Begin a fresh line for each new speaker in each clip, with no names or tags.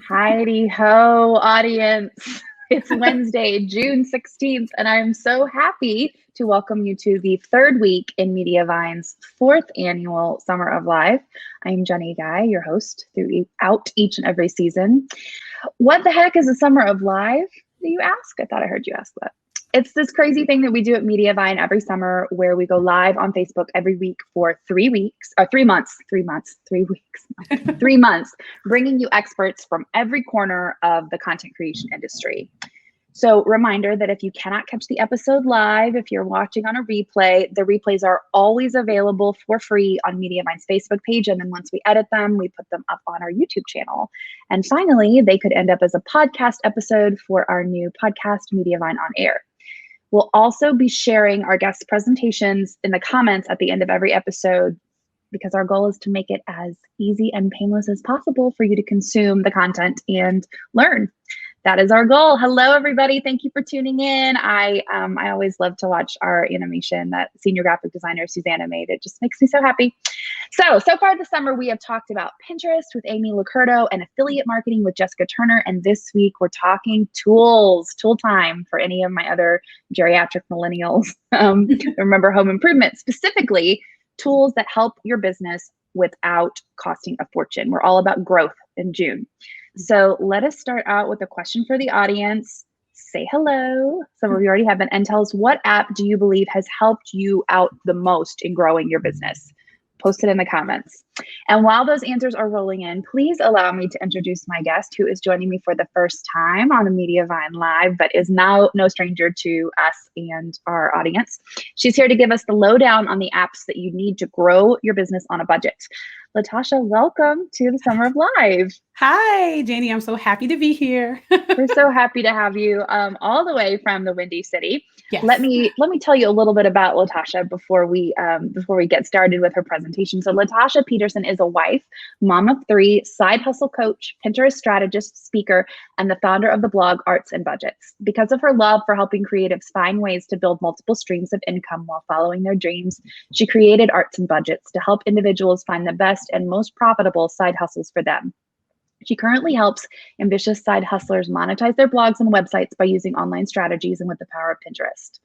Heidi ho, audience. It's Wednesday, June 16th, and I'm so happy to welcome you to the third week in Mediavine's fourth annual Summer of Live. I'm Jenny Guy, your host throughout each and every season. What the heck is a Summer of Live, do you ask? I thought I heard you ask that. It's this crazy thing that we do at Mediavine every summer where we go live on Facebook every week for 3 weeks, or 3 months, 3 weeks, 3 months, bringing you experts from every corner of the content creation industry. So reminder that if you cannot catch the episode live, if you're watching on a replay, the replays are always available for free on Mediavine's Facebook page. And then once we edit them, we put them up on our YouTube channel. And finally, they could end up as a podcast episode for our new podcast, Mediavine on Air. We'll also be sharing our guest presentations in the comments at the end of every episode because our goal is to make it as easy and painless as possible for you to consume the content and learn. That is our goal. Hello, everybody. Thank you for tuning in. I always love to watch our animation that senior graphic designer Susanna made. It just makes me so happy. So far this summer, we have talked about Pinterest with Amy Locurdo and affiliate marketing with Jessica Turner. And this week, we're talking tools, tool time for any of my other geriatric millennials. Remember home improvement, specifically tools that help your business without costing a fortune. We're all about growth in June. So let us start out with a question for the audience. Say hello. Some of you already have been, and tell us, what app do you believe has helped you out the most in growing your business? Post it in the comments. And while those answers are rolling in, please allow me to introduce my guest who is joining me for the first time on a Mediavine Live, but is now no stranger to us and our audience. She's here to give us the lowdown on the apps that you need to grow your business on a budget. Latasha, welcome to the Summer of Live.
Hi, Janie. I'm so happy to be here.
We're so happy to have you all the way from the Windy City.
Yes.
Let me tell you a little bit about Latasha before we get started with her presentation. So Latasha Peterson is a wife, mom of 3, side hustle coach, Pinterest strategist, speaker, and the founder of the blog Arts and Budgets. Because of her love for helping creatives find ways to build multiple streams of income while following their dreams, she created Arts and Budgets to help individuals find the best and most profitable side hustles for them. She currently helps ambitious side hustlers monetize their blogs and websites by using online strategies and with the power of Pinterest.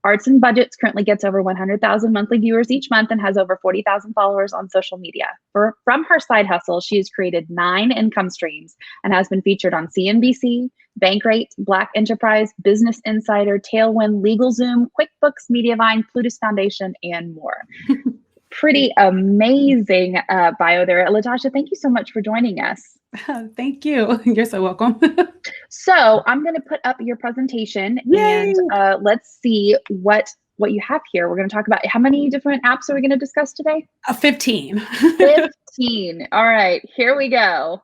Arts and Budgets currently gets over 100,000 monthly viewers each month and has over 40,000 followers on social media. From her side hustle, she has created 9 income streams and has been featured on CNBC, Bankrate, Black Enterprise, Business Insider, Tailwind, LegalZoom, QuickBooks, Mediavine, Plutus Foundation, and more. Pretty amazing bio there. Latasha, thank you so much for joining us.
Thank you. You're so welcome.
So I'm going to put up your presentation. Yay! And let's see what you have here. We're going to talk about how many different apps are we going to discuss today?
15.
15. All right, here we go.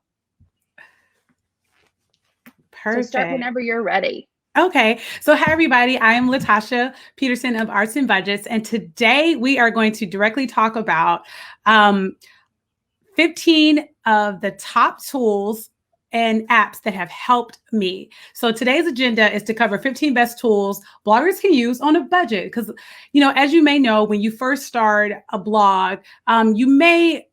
Perfect.
So start whenever you're ready.
Okay. So hi, everybody. I am Latasha Peterson of Arts and Budgets. And today we are going to directly talk about 15 of the top tools and apps that have helped me. So today's agenda is to cover 15 best tools bloggers can use on a budget. Because, as you may know, when you first start a blog, you may,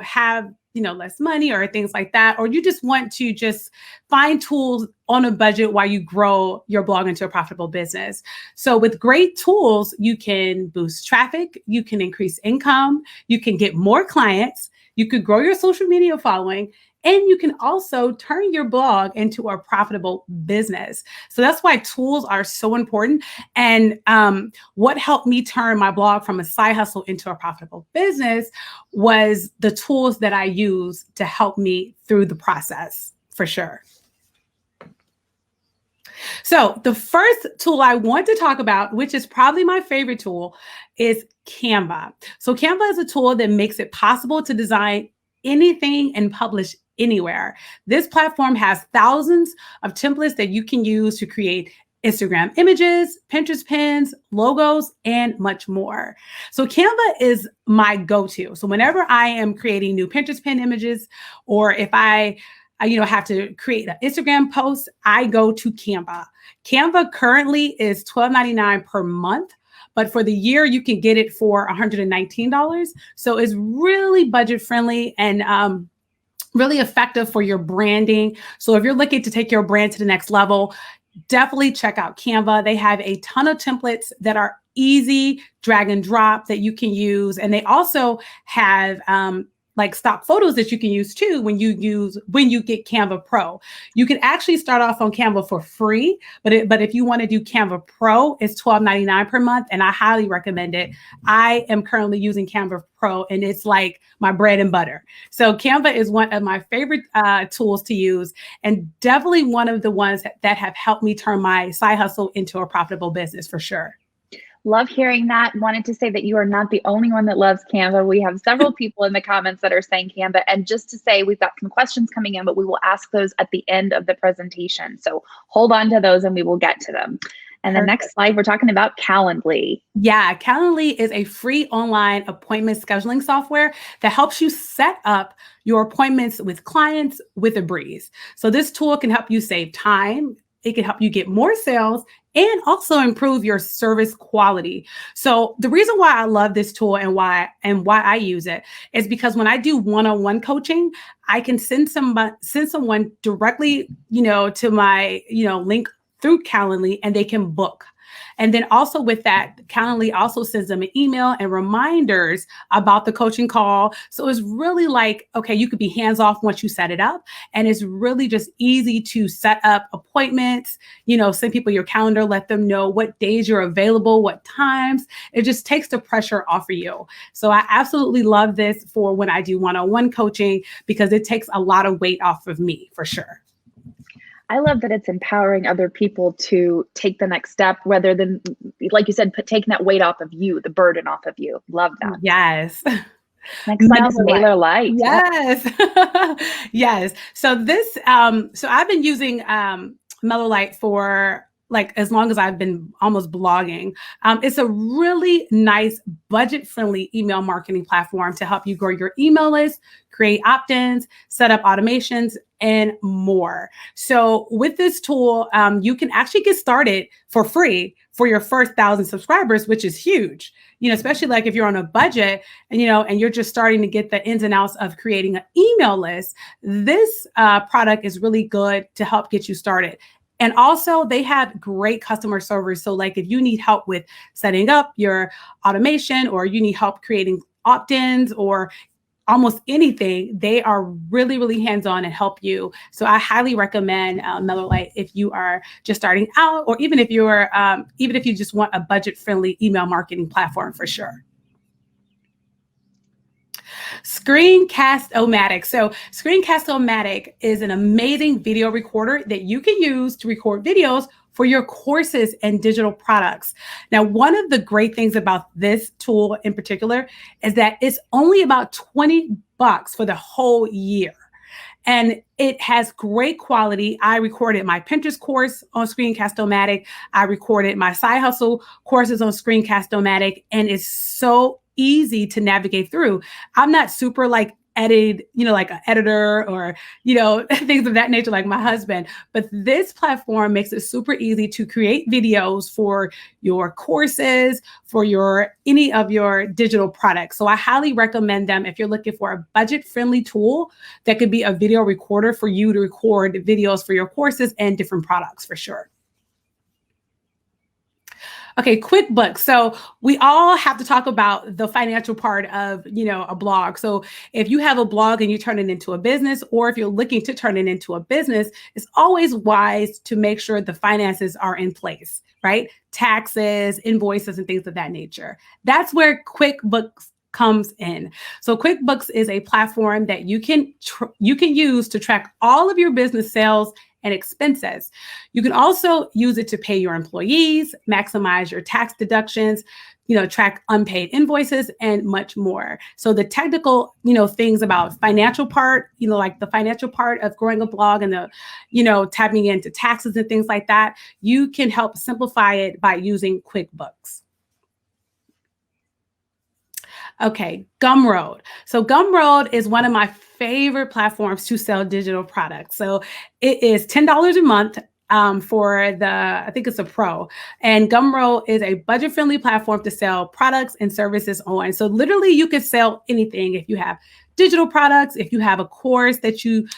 have less money or things like that, or you just want to just find tools on a budget while you grow your blog into a profitable business. So with great tools, you can boost traffic, you can increase income, you can get more clients, you could grow your social media following, and you can also turn your blog into a profitable business. So that's why tools are so important. And what helped me turn my blog from a side hustle into a profitable business was the tools that I use to help me through the process, for sure. So the first tool I want to talk about, which is probably my favorite tool, is Canva. So Canva is a tool that makes it possible to design anything and publish anywhere. This platform has thousands of templates that you can use to create Instagram images, Pinterest pins, logos, and much more. So Canva is my go-to. So whenever I am creating new Pinterest pin images, or if I have to create an Instagram post, I go to Canva. Canva currently is $12.99 per month, but for the year, you can get it for $119. So it's really budget friendly. And really effective for your branding. So if you're looking to take your brand to the next level, definitely check out Canva. They have a ton of templates that are easy, drag and drop that you can use. And they also have like stock photos that you can use too when you get Canva Pro. You can actually start off on Canva for free, but if you want to do Canva Pro, it's $12.99 per month, and I highly recommend it. I am currently using Canva Pro, and it's like my bread and butter. So Canva is one of my favorite tools to use, and definitely one of the ones that have helped me turn my side hustle into a profitable business for sure.
Love hearing that. Wanted to say that you are not the only one that loves Canva. We have several people in the comments that are saying Canva. And just to say, we've got some questions coming in, but we will ask those at the end of the presentation. So hold on to those and we will get to them. And the next slide, we're talking about Calendly.
Yeah, Calendly is a free online appointment scheduling software that helps you set up your appointments with clients with a breeze. So this tool can help you save time. It can help you get more sales and also improve your service quality. So the reason why I love this tool and why I use it is because when I do one-on-one coaching, I can send someone directly, to my, link through Calendly, and they can book. And then also with that, Calendly also sends them an email and reminders about the coaching call. So it's really like, okay, you could be hands off once you set it up. And it's really just easy to set up appointments, send people your calendar, let them know what days you're available, what times. It just takes the pressure off of you. So I absolutely love this for when I do one-on-one coaching because it takes a lot of weight off of me for sure.
I love that it's empowering other people to take the next step rather than, like you said, taking that weight off of you, the burden off of you. Love that.
Yes.
Next slide is Mailer Lite.
Yes. Yes. So so I've been using Mailer Lite for like as long as I've been almost blogging. It's a really nice budget-friendly email marketing platform to help you grow your email list, create opt-ins, set up automations, and more. So with this tool, you can actually get started for free for your first 1,000 subscribers, which is huge, especially like if you're on a budget and, and you're just starting to get the ins and outs of creating an email list. This product is really good to help get you started. And also they have great customer service. So like if you need help with setting up your automation or you need help creating opt-ins or almost anything, they are really, really hands-on and help you. So I highly recommend Mailer Lite if you are just starting out, or even if you just want a budget-friendly email marketing platform for sure. Screencast-O-Matic. So Screencast-O-Matic is an amazing video recorder that you can use to record videos for your courses and digital products. Now, one of the great things about this tool in particular is that it's only about $20 for the whole year. And it has great quality. I recorded my Pinterest course on Screencast-O-Matic. I recorded my side hustle courses on Screencast-O-Matic, and it's so easy to navigate through. I'm not super like edited, like an editor or, things of that nature like my husband. But this platform makes it super easy to create videos for your courses, for any of your digital products. So I highly recommend them if you're looking for a budget-friendly tool that could be a video recorder for you to record videos for your courses and different products for sure. Okay, QuickBooks. So we all have to talk about the financial part of, a blog. So if you have a blog and you turn it into a business, or if you're looking to turn it into a business, it's always wise to make sure the finances are in place, right? Taxes, invoices, and things of that nature. That's where QuickBooks comes in. So QuickBooks is a platform that you can use to track all of your business sales and expenses. You can also use it to pay your employees, maximize your tax deductions, track unpaid invoices, and much more. So the technical, things about financial part, like the financial part of growing a blog and the, tapping into taxes and things like that, you can help simplify it by using QuickBooks. Okay, Gumroad. So Gumroad is one of my favorite platforms to sell digital products. So it is $10 a month, for I think it's a Pro. And Gumroad is a budget-friendly platform to sell products and services on. So literally you can sell anything. If you have digital products, if you have a course that you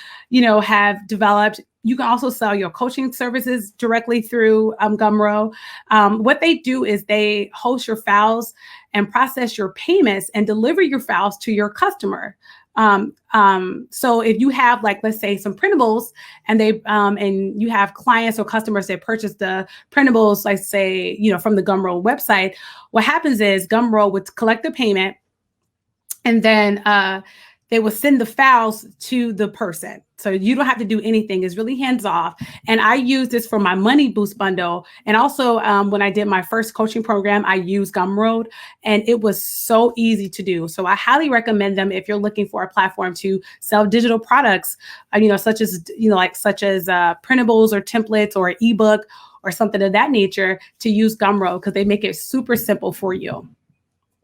have developed, you can also sell your coaching services directly through Gumroad. What they do is they host your files and process your payments and deliver your files to your customer. So if you have, like, let's say some printables and and you have clients or customers that purchase the printables, like say, from the Gumroad website, what happens is Gumroad would collect the payment and then, they will send the files to the person. So you don't have to do anything. It's really hands off. And I use this for my Money Boost bundle. And also when I did my first coaching program, I used Gumroad and it was so easy to do. So I highly recommend them if you're looking for a platform to sell digital products, such as printables or templates or an ebook or something of that nature, to use Gumroad because they make it super simple for you.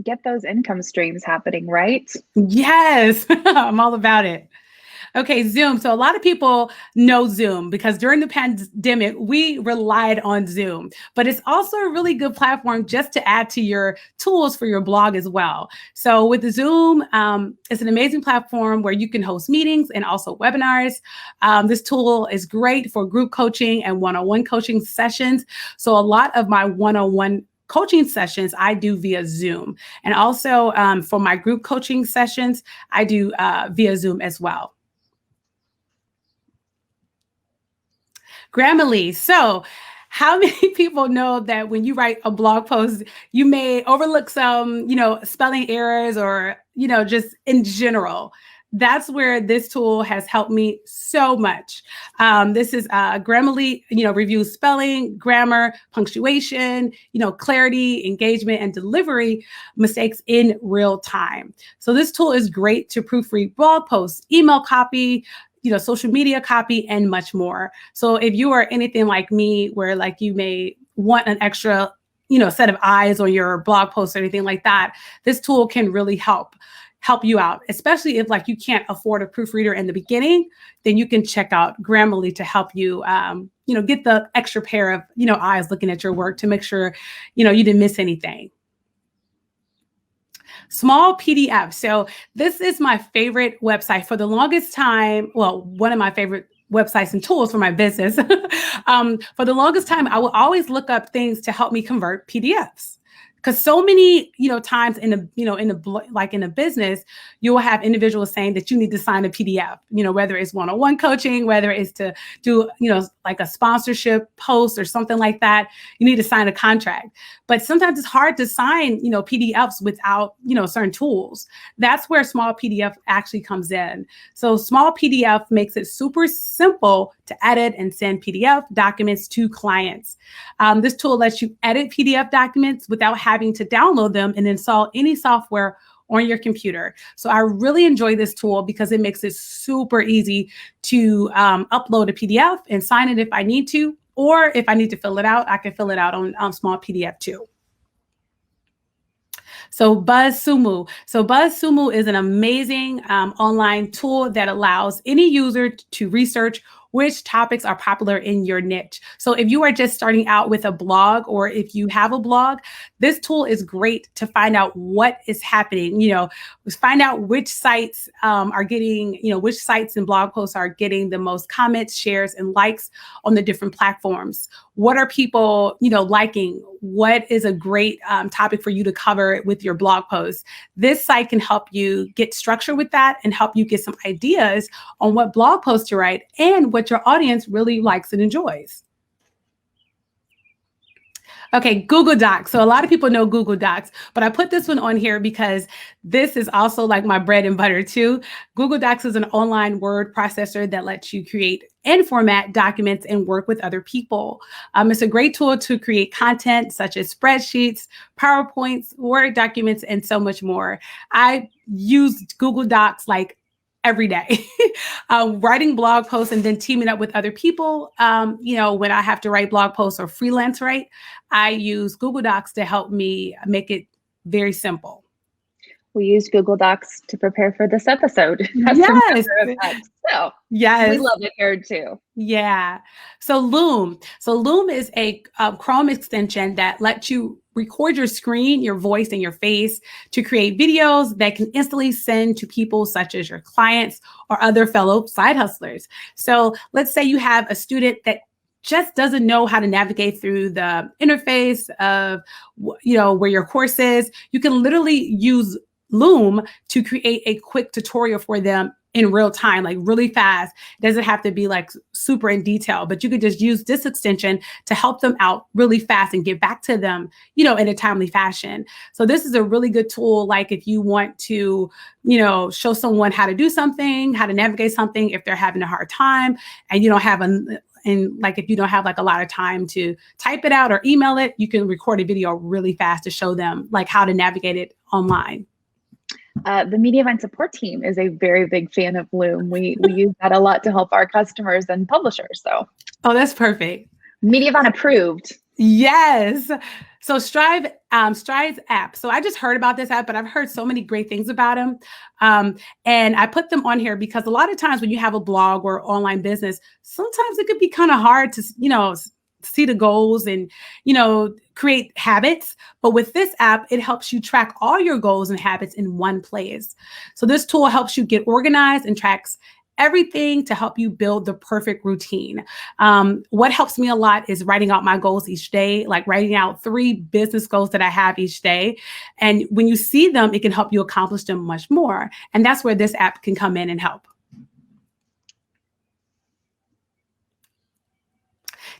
Get those income streams happening, right?
Yes, I'm all about it. Okay, Zoom. So a lot of people know Zoom because during the pandemic, we relied on Zoom, but it's also a really good platform just to add to your tools for your blog as well. So with Zoom, it's an amazing platform where you can host meetings and also webinars. This tool is great for group coaching and one-on-one coaching sessions. So a lot of my one-on-one coaching sessions I do via Zoom. And also for my group coaching sessions, I do via Zoom as well. Grammarly. So how many people know that when you write a blog post, you may overlook some, spelling errors or, just in general? That's where this tool has helped me so much. This is Grammarly, reviews spelling, grammar, punctuation, clarity, engagement, and delivery mistakes in real time. So this tool is great to proofread blog posts, email copy, social media copy, and much more. So if you are anything like me, where like you may want an extra, set of eyes on your blog post or anything like that, this tool can really help you out, especially if like you can't afford a proofreader in the beginning, then you can check out Grammarly to help you, get the extra pair of, eyes looking at your work to make sure, you didn't miss anything. Small PDF. So this is my favorite website for the longest time. Well, one of my favorite websites and tools for my business. For the longest time, I will always look up things to help me convert PDFs. Because so many, times in a business, you will have individuals saying that you need to sign a PDF, whether it's one-on-one coaching, whether it's to do, like a sponsorship post or something like that, you need to sign a contract. But sometimes it's hard to sign, PDFs without, certain tools. That's where small PDF actually comes in. So small PDF makes it super simple to edit and send PDF documents to clients. This tool lets you edit PDF documents without having to download them and install any software on your computer. So I really enjoy this tool because it makes it super easy to upload a PDF and sign it if I need to, or if I need to fill it out, I can fill it out on small PDF too. So BuzzSumo. So BuzzSumo is an amazing online tool that allows any user to research which topics are popular in your niche. So if you are just starting out with a blog, or if you have a blog, this tool is great to find out what is happening. Find out which sites are getting, which sites and blog posts are getting the most comments, shares, and likes on the different platforms. What are people, liking? What is a great topic for you to cover with your blog posts? This site can help you get structure with that and help you get some ideas on what blog posts to write and what your audience really likes and enjoys. Okay, Google Docs. So a lot of people know Google Docs, but I put this one on here because this is also like my bread and butter too. Google Docs is an online word processor that lets you create and format documents and work with other people. It's a great tool to create content such as spreadsheets, PowerPoints, Word documents, and so much more. I use Google Docs like every day, writing blog posts and then teaming up with other people. When I have to write blog posts or freelance write, I use Google Docs to help me make it very simple.
We used Google Docs to prepare for this episode. As a
Yes.
matter of fact. So we
Yes.
love it here too.
Yeah. So Loom. So Loom is a Chrome extension that lets you record your screen, your voice, and your face to create videos that can instantly send to people such as your clients or other fellow side hustlers. So let's say you have a student that just doesn't know how to navigate through the interface of, where your course is. You can literally use Loom to create a quick tutorial for them in real time, like really fast. It doesn't have to be like super in detail, but you could just use this extension to help them out really fast and get back to them, in a timely fashion. So this is a really good tool. Like if you want to, show someone how to do something, how to navigate something, if they're having a hard time and you don't have if you don't have like a lot of time to type it out or email it, you can record a video really fast to show them like how to navigate it online.
The Mediavine support team is a very big fan of Loom. We use that a lot to help our customers and publishers. So,
that's perfect.
Mediavine approved.
Yes. So Stride's app. So I just heard about this app, but I've heard so many great things about them. And I put them on here because a lot of times when you have a blog or online business, sometimes it could be kind of hard to, see the goals and, create habits. But with this app, it helps you track all your goals and habits in one place. So this tool helps you get organized and tracks everything to help you build the perfect routine. What helps me a lot is writing out my goals each day, like writing out 3 business goals that I have each day. And when you see them, it can help you accomplish them much more. And that's where this app can come in and help.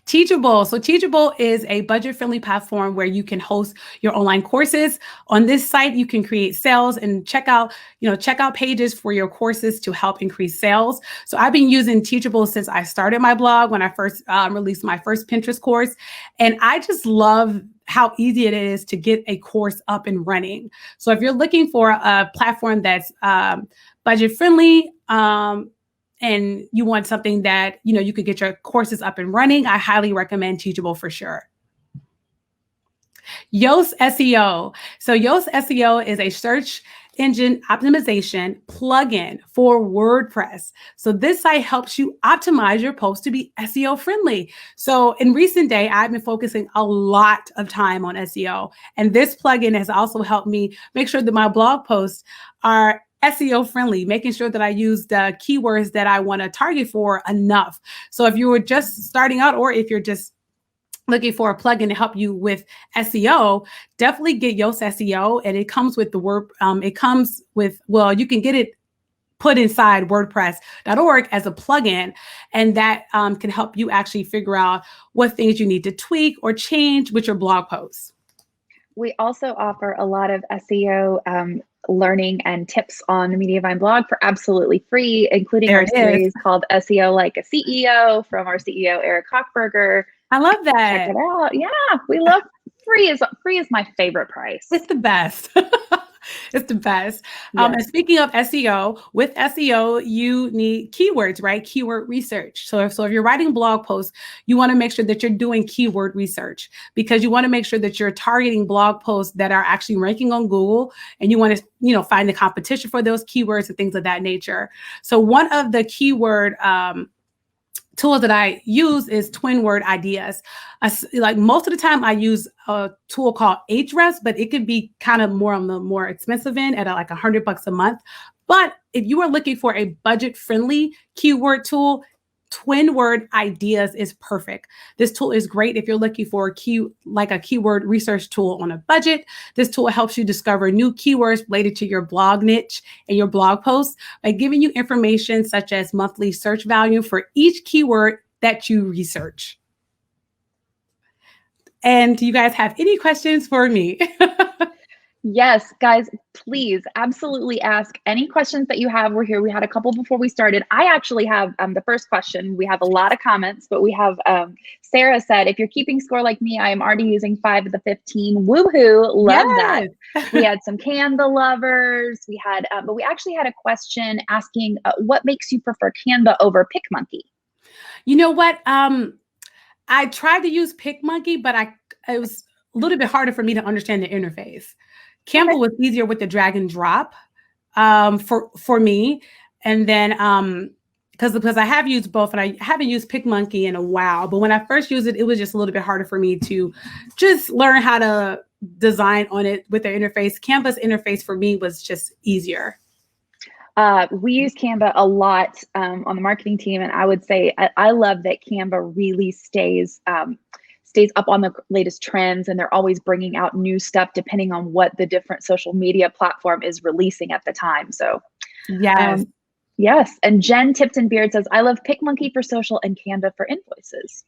Teachable. So Teachable is a budget-friendly platform where you can host your online courses. On this site, you can create sales and checkout pages for your courses to help increase sales. So I've been using Teachable since I started my blog when I first released my first Pinterest course. And I just love how easy it is to get a course up and running. So if you're looking for a platform that's budget-friendly, and you want something that, you could get your courses up and running, I highly recommend Teachable for sure. Yoast SEO. So Yoast SEO is a search engine optimization plugin for WordPress. So this site helps you optimize your posts to be SEO friendly. So in recent day, I've been focusing a lot of time on SEO, and this plugin has also helped me make sure that my blog posts are SEO friendly, making sure that I use the keywords that I want to target for enough. So if you were just starting out, or if you're just looking for a plugin to help you with SEO, definitely get Yoast SEO. And it comes with you can get it put inside WordPress.org as a plugin. And that can help you actually figure out what things you need to tweak or change with your blog posts.
We also offer a lot of SEO learning and tips on the Mediavine blog for absolutely free, including our series called SEO Like a CEO from our CEO, Eric Hochberger.
I love that.
Check it out. Yeah, we love free is my favorite price.
It's the best. It's the best. Yes. And speaking of SEO, with SEO, you need keywords, right? Keyword research. So if you're writing blog posts, you want to make sure that you're doing keyword research, because you want to make sure that you're targeting blog posts that are actually ranking on Google, and you want to, find the competition for those keywords and things of that nature. So one of the keyword tools that I use is Twin Word Ideas. Like most of the time I use a tool called Ahrefs, but it could be kind of more on the more expensive end at like $100 a month. But if you are looking for a budget-friendly keyword tool, Twin Word Ideas is perfect. This tool is great if you're looking for a keyword research tool on a budget. This tool helps you discover new keywords related to your blog niche and your blog posts by giving you information such as monthly search value for each keyword that you research. And do you guys have any questions for me?
Yes, guys, please absolutely ask any questions that you have. We're here. We had a couple before we started. I actually have the first question. We have a lot of comments, but we have Sarah said, if you're keeping score like me, I am already using 5 of the 15. Woohoo. Love that. We had some Canva lovers. We had, but we actually had a question asking what makes you prefer Canva over PicMonkey?
You know what? I tried to use PicMonkey, but it was a little bit harder for me to understand the interface. Canva
Okay.
was easier with the drag and drop for me. And then because I have used both, and I haven't used PicMonkey in a while, but when I first used it, it was just a little bit harder for me to just learn how to design on it with their interface. Canva's interface for me was just easier.
We use Canva a lot on the marketing team, and I would say I love that Canva really stays up on the latest trends, and they're always bringing out new stuff depending on what the different social media platform is releasing at the time. So
Yes.
yes. And Jen Tipton Beard says, I love PicMonkey for social and Canva for invoices.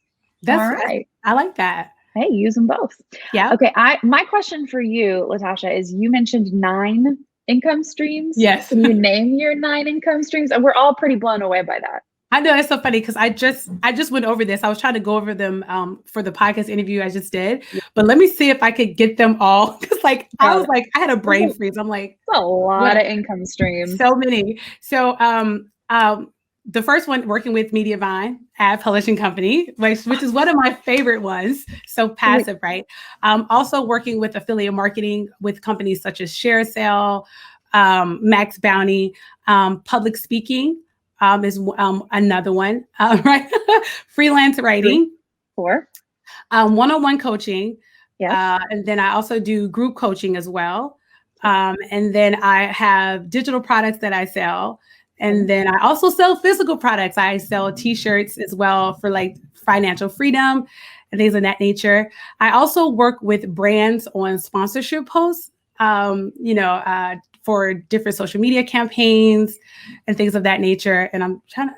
All right.
I like that.
Hey, use them both.
Yeah.
Okay. My question for you, Latasha, is you mentioned 9 income streams.
Yes.
Can you name your 9 income streams? And we're all pretty blown away by that.
I know, it's so funny because I just went over this. I was trying to go over them for the podcast interview I just did, but let me see if I could get them all. Because I was like, I had a brain freeze. I'm like,
a lot of income streams.
So many. So the first one, working with Mediavine, ad publishing company, which is one of my favorite ones. So passive, right? Also working with affiliate marketing with companies such as ShareSale, Max Bounty, public speaking. Is another one, right? Freelance writing.
4.
One-on-one coaching.
Yes.
And then I also do group coaching as well. And then I have digital products that I sell. And then I also sell physical products. I sell t-shirts as well for like financial freedom and things of that nature. I also work with brands on sponsorship posts, for different social media campaigns and things of that nature. And I'm trying to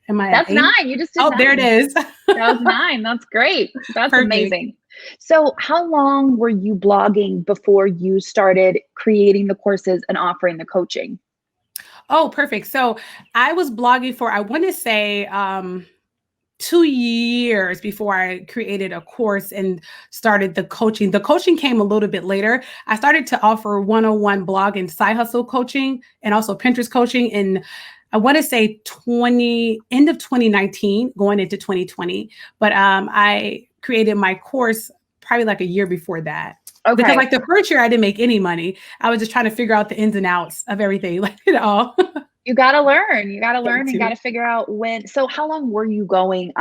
That's 9. You just did 9.
There it is.
That was 9. That's great. That's
Perfect.
Amazing. So how long were you blogging before you started creating the courses and offering the coaching?
Oh, perfect. So I was blogging for, I want to say, 2 years before I created a course and started the coaching. The coaching came a little bit later. I started to offer one-on-one blog and side hustle coaching and also Pinterest coaching in, I want to say end of 2019, going into 2020. But I created my course probably like a year before that. Okay. Because like the first year I didn't make any money. I was just trying to figure out the ins and outs of everything, like it all.
You got to learn. You got to learn and got to figure out when. So how long were you going?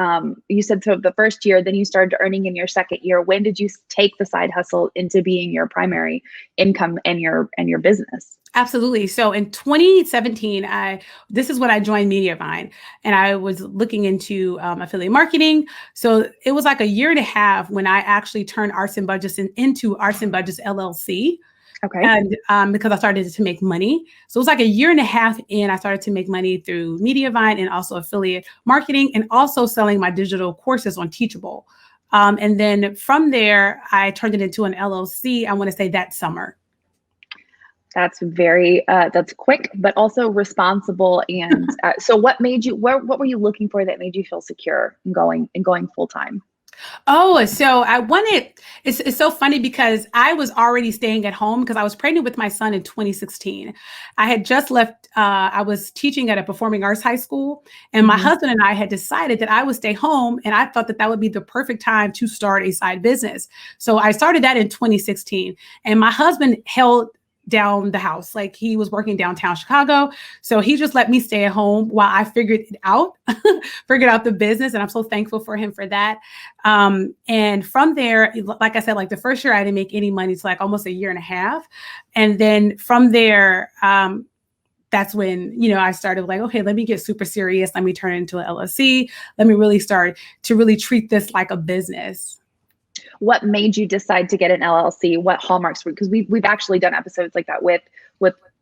You said so the first year, then you started earning in your second year. When did you take the side hustle into being your primary income and your business?
Absolutely. So in 2017, this is when I joined Mediavine, and I was looking into affiliate marketing. So it was like a year and a half when I actually turned Arts and Budgets into Arts and Budgets LLC.
Okay.
And because I started to make money. So it was like a year and a half in, I started to make money through Mediavine and also affiliate marketing and also selling my digital courses on Teachable. And then from there, I turned it into an LLC, I want to say that summer.
That's that's quick, but also responsible. And so what made you, what were you looking for that made you feel secure in going full time?
Oh, so it's so funny because I was already staying at home because I was pregnant with my son in 2016. I had just left, I was teaching at a performing arts high school, and my husband and I had decided that I would stay home, and I thought that would be the perfect time to start a side business. So I started that in 2016, and my husband held down the house. Like he was working downtown Chicago. So he just let me stay at home while I figured out the business. And I'm so thankful for him for that. And from there, like I said, like the first year I didn't make any money. It's like almost a year and a half. And then from there, that's when, I started like, okay, let me get super serious. Let me turn it into an LLC. Let me really start to really treat this like a business.
What made you decide to get an LLC? What hallmarks were, because we've actually done episodes like that with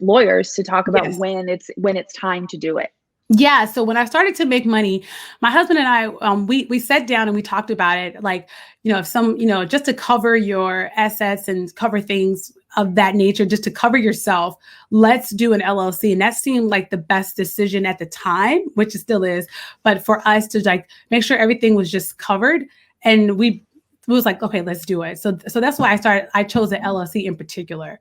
lawyers to talk about when it's time to do it.
Yeah. So when I started to make money, my husband and I, we sat down and we talked about it. Like, if just to cover your assets and cover things of that nature, just to cover yourself, let's do an LLC. And that seemed like the best decision at the time, which it still is. But for us to like make sure everything was just covered, and it was like, okay, let's do it. So that's why I chose the LLC in particular.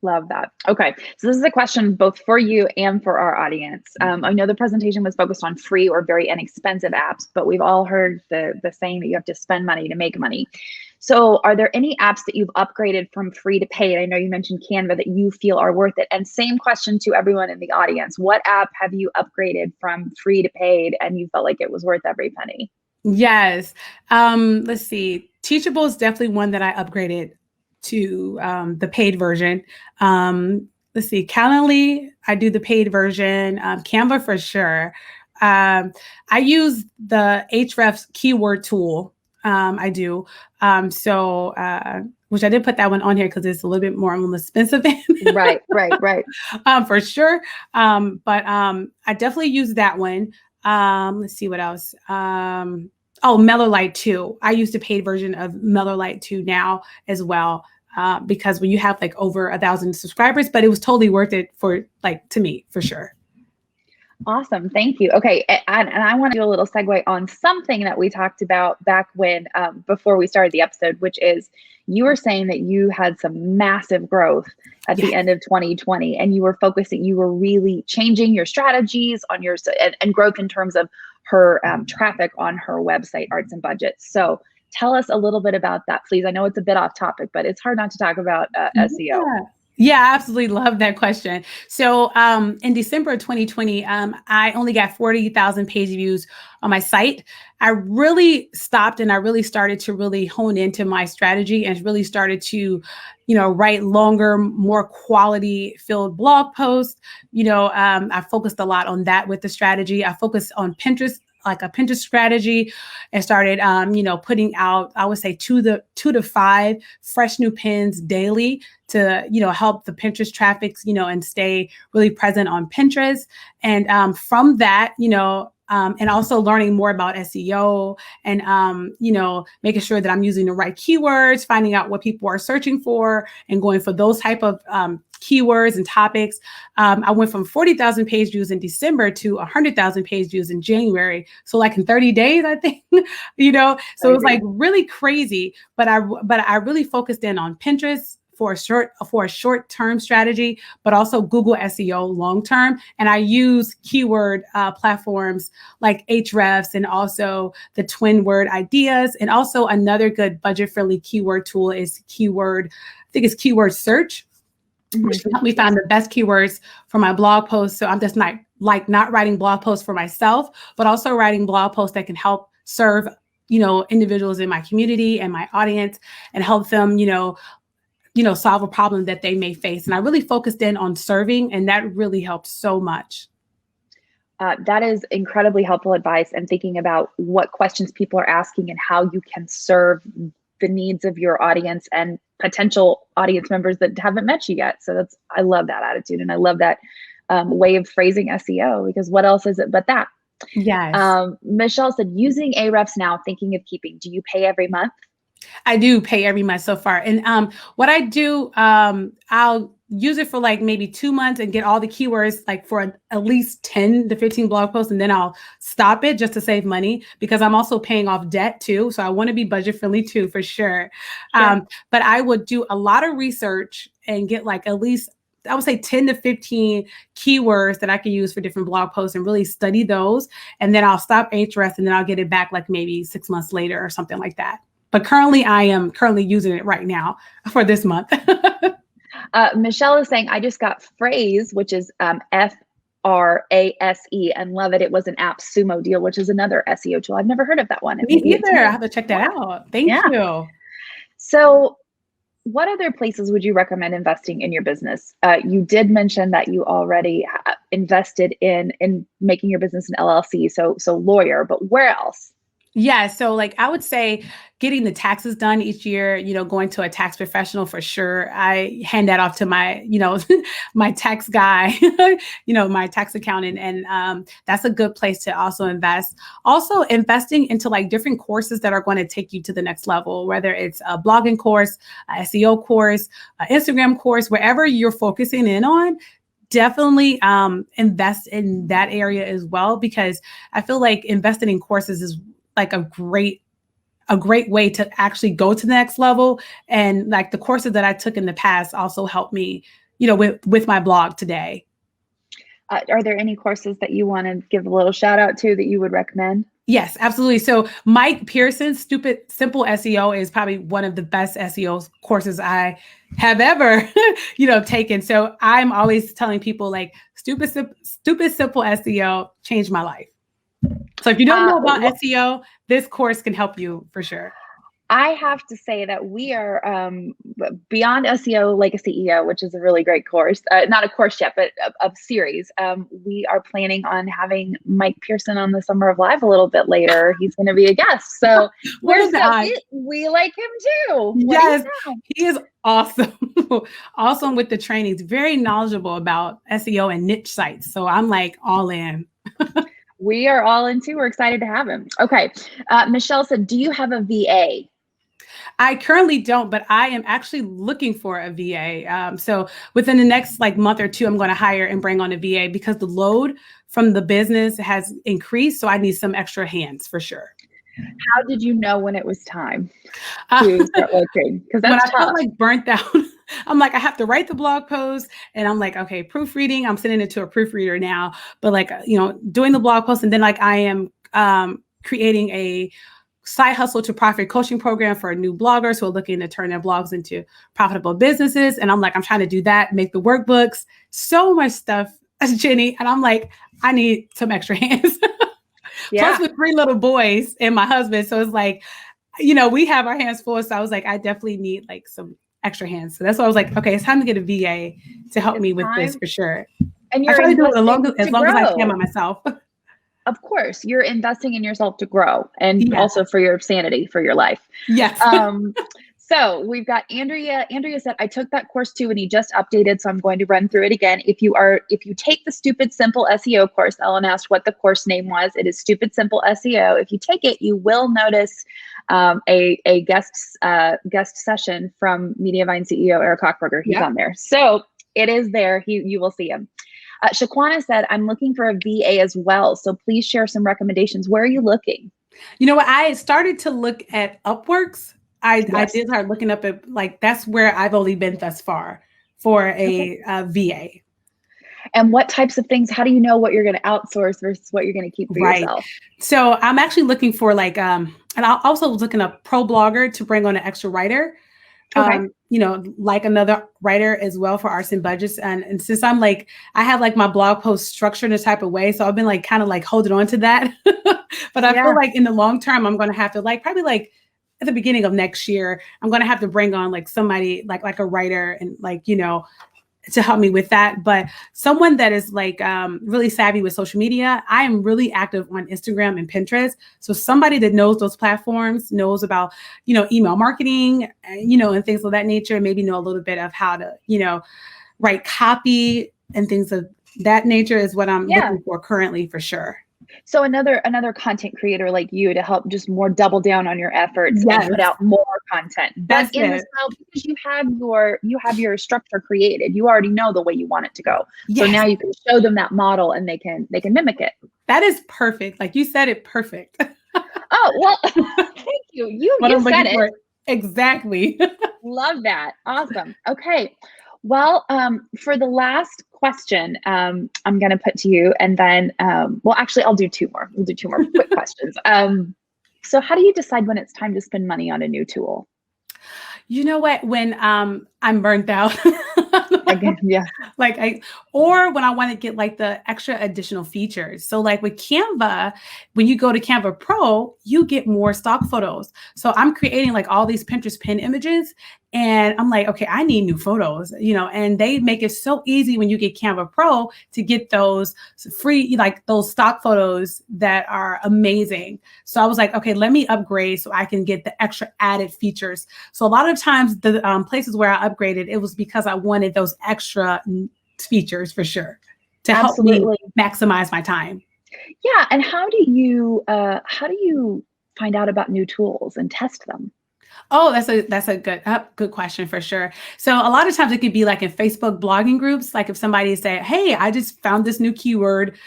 Love that. Okay. So this is a question both for you and for our audience. I know the presentation was focused on free or very inexpensive apps, but we've all heard the saying that you have to spend money to make money. So are there any apps that you've upgraded from free to paid? I know you mentioned Canva that you feel are worth it. And same question to everyone in the audience. What app have you upgraded from free to paid and you felt like it was worth every penny?
Yes. Let's see. Teachable is definitely one that I upgraded to the paid version. Let's see. Calendly, I do the paid version. Canva for sure. I use the Ahrefs keyword tool. I do. Which I did put that one on here because it's a little bit more on the expensive end.
Right.
For sure. I definitely use that one. Let's see what else. MailerLite 2. I use the paid version of MailerLite 2 now as well. Because when you have like over 1,000 subscribers, but it was totally worth it to me, for sure.
Awesome. Thank you. Okay. And I want to do a little segue on something that we talked about back when, before we started the episode, which is you were saying that you had some massive growth at the end of 2020 and you were really changing your strategies on and growth in terms of her traffic on her website, Arts and Budgets. So tell us a little bit about that, please. I know it's a bit off topic, but it's hard not to talk about SEO.
Yeah, I absolutely love that question. So in December of 2020, I only got 40,000 page views on my site. I really stopped and I really started to really hone into my strategy and really started to, write longer, more quality filled blog posts. I focused a lot on that with the strategy. I focused on Pinterest, like a Pinterest strategy, and started, putting out, I would say 2 to 5 fresh new pins daily to, help the Pinterest traffic, and stay really present on Pinterest. And from that, and also learning more about SEO and, making sure that I'm using the right keywords, finding out what people are searching for and going for those type of keywords and topics. I went from 40,000 page views in December to 100,000 page views in January. So like in 30 days, I think, so it was like really crazy, but I really focused in on Pinterest for a short-term strategy, but also Google SEO long-term. And I use keyword platforms like Ahrefs and also the twin word ideas. And also another good budget-friendly keyword tool is keyword search, which can help me find the best keywords for my blog posts. So I'm just not writing blog posts for myself, but also writing blog posts that can help serve, individuals in my community and my audience and help them, solve a problem that they may face. And I really focused in on serving, and that really helped so much.
That is incredibly helpful advice, and thinking about what questions people are asking and how you can serve the needs of your audience and potential audience members that haven't met you yet. So I love that attitude. And I love that way of phrasing SEO, because what else is it but that?
Yes.
Michelle said, using Ahrefs now, thinking of keeping. Do you pay every month?
I do pay every month so far. And what I do, I'll use it for like maybe 2 months and get all the keywords like for at least 10 to 15 blog posts. And then I'll stop it just to save money, because I'm also paying off debt too. So I want to be budget friendly too, for sure. But I would do a lot of research and get like at least, I would say 10 to 15 keywords that I can use for different blog posts and really study those. And then I'll stop Ahrefs and then I'll get it back like maybe 6 months later or something like that. But currently, I am using it right now for this month.
Michelle is saying, I just got Phrase, which is Frase, and love it. It was an app Sumo deal, which is another SEO tool. I've never heard of that one.
Me either. I have to check that out. Thank you.
So what other places would you recommend investing in your business? You did mention that you already invested in making your business an LLC, so lawyer, but where else?
Yeah. So like I would say getting the taxes done each year, going to a tax professional for sure. I hand that off to my, my tax guy, my tax accountant. And that's a good place to also invest. Also investing into like different courses that are going to take you to the next level, whether it's a blogging course, a SEO course, an Instagram course, wherever you're focusing in on. Definitely invest in that area as well, because I feel like investing in courses is like a great way to actually go to the next level. And like the courses that I took in the past also helped me, with my blog today.
Are there any courses that you want to give a little shout out to that you would recommend?
Yes, absolutely. So Mike Pearson's Stupid Simple SEO is probably one of the best SEO courses I have ever, taken. So I'm always telling people like stupid simple SEO changed my life. So if you don't know about SEO, this course can help you for sure.
I have to say that we are beyond SEO like a CEO, which is a really great course. Not a course yet, but a series. We are planning on having Mike Pearson on the Summer of Live a little bit later. He's going to be a guest. So we like him too.
Yes, he is awesome. Awesome with the trainings. Very knowledgeable about SEO and niche sites. So I'm like all in.
We are all in too. We're excited to have him. Okay. Michelle said, do you have a VA?
I currently don't, but I am actually looking for a VA. So within the next month or two, I'm going to hire and bring on a VA because the load from the business has increased. So I need some extra hands for sure.
How did you know when it was time to start looking? Because that's
when I felt burnt out, I'm like, I have to write the blog post, and I'm like, okay, proofreading. I'm sending it to a proofreader now, but doing the blog post, and then I am creating a side hustle to profit coaching program for new bloggers who are looking to turn their blogs into profitable businesses. And I'm trying to do that, make the workbooks, so much stuff, Jenny. And I'm like, I need some extra hands. Plus with 3 little boys and my husband. So it's we have our hands full. So I was like, I definitely need some extra hands. So that's why I was like, okay, it's time to get a VA to help me with this for sure.
And you're
trying to do it as long as I can by myself.
Of course, you're investing in yourself to grow and also for your sanity, for your life.
Yes.
So we've got Andrea. Andrea said, I took that course too, and he just updated. So I'm going to run through it again. If you take the Stupid Simple SEO course, Ellen asked what the course name was. It is Stupid Simple SEO. If you take it, you will notice a guest session from Mediavine CEO Eric Hochberger. He's on there. So it is there. You will see him. Shaquana said, I'm looking for a VA as well. So please share some recommendations. Where are you looking?
You know what? I started to look at Upworks. I did start looking up at that's where I've only been thus far for a VA.
And what types of things, how do you know what you're going to outsource versus what you're going to keep for yourself?
So I'm actually looking for and I also was looking up pro blogger to bring on an extra writer.
Okay.
Another writer as well for arts and budgets. And since I'm I have my blog post structured in a type of way. So I've been kind of holding on to that. But I feel in the long term, I'm going to have to probably at the beginning of next year, I'm going to have to bring on somebody like a writer and to help me with that. But someone that is really savvy with social media. I am really active on Instagram and Pinterest. So somebody that knows those platforms, knows about, email marketing, and things of that nature, maybe know a little bit of how to, write copy and things of that nature is what I'm looking for currently for sure.
So another content creator like you to help just more double down on your efforts and put out more content. But because you have your structure created, you already know the way you want it to go. So now you can show them that model and they can mimic it.
That is perfect. Like you said it perfect.
Oh, well, thank you. You said it.
Exactly.
Love that. Awesome. Okay. Well, for the last question, I'm going to put to you, and then, actually, I'll do 2 more. We'll do 2 more quick questions. So how do you decide when it's time to spend money on a new tool?
You know what? When I'm burnt out.
Again,
or when I want to get the extra additional features. So with Canva, when you go to Canva Pro, you get more stock photos. So I'm creating all these Pinterest pin images, and I'm okay, I need new photos, and they make it so easy when you get Canva Pro to get those free, those stock photos that are amazing. So I was okay, let me upgrade so I can get the extra added features. So a lot of times the places where I upgraded, it was because I wanted those extra features for sure to help me maximize my time.
Yeah. And how do you find out about new tools and test them?
Oh, that's a good question for sure. So a lot of times it could be in Facebook blogging groups. If somebody say, hey, I just found this new keyword,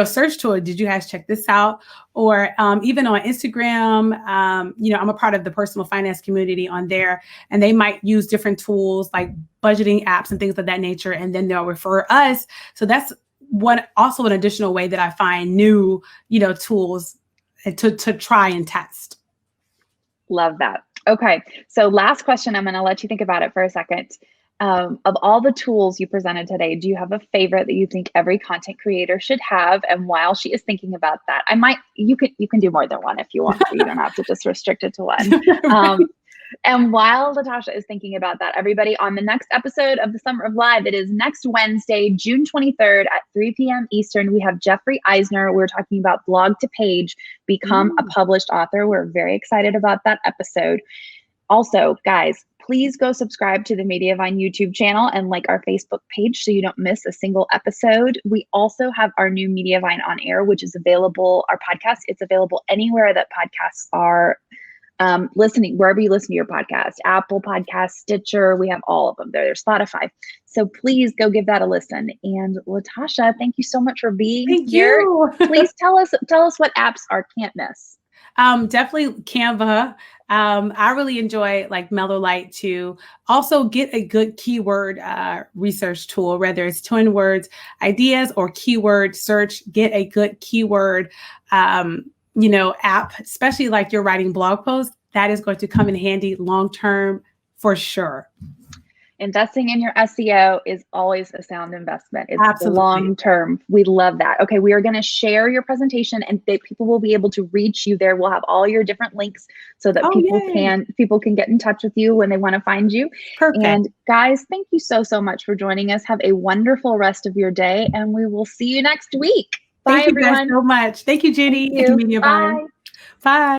search tool. Did you guys check this out? Or even on Instagram, I'm a part of the personal finance community on there, and they might use different tools like budgeting apps and things of that nature. And then they'll refer us. So that's also an additional way that I find new, tools to try and test.
Love that. Okay. So last question, I'm going to let you think about it for a second. Of all the tools you presented today, do you have a favorite that you think every content creator should have? And while she is thinking about that, you can do more than one if you want to. You don't have to just restrict it to one. And while Latasha is thinking about that, everybody, on the next episode of the Summer of Live, it is next Wednesday, June 23rd at 3 p.m. Eastern. We have Jeffrey Eisner. We're talking about blog to page, become a published author. We're very excited about that episode. Also, guys, please go subscribe to the Mediavine YouTube channel and like our Facebook page so you don't miss a single episode. We also have our new Mediavine on Air, which is available, our podcast. It's available anywhere that podcasts are listening, wherever you listen to your podcast, Apple Podcasts, Stitcher, we have all of them there. There's Spotify. So please go give that a listen. And Latasha, thank you so much for being here. Please tell us what apps are can't miss.
Definitely Canva. I really enjoy like Mellow Light too. Also get a good keyword research tool, whether it's twin words, ideas, or keyword search. Get a good keyword app, especially like you're writing blog posts. That is going to come in handy long-term for sure.
Investing in your SEO is always a sound investment. It's long-term. We love that. Okay, we are going to share your presentation and people will be able to reach you there. We'll have all your different links so that people can get in touch with you when they want to find you.
Perfect.
And guys, thank you so much for joining us. Have a wonderful rest of your day and we will see you next week. Bye,
everyone.
Thank you
guys so much. Thank you, Jenny.
Thank you. Bye.
Bye.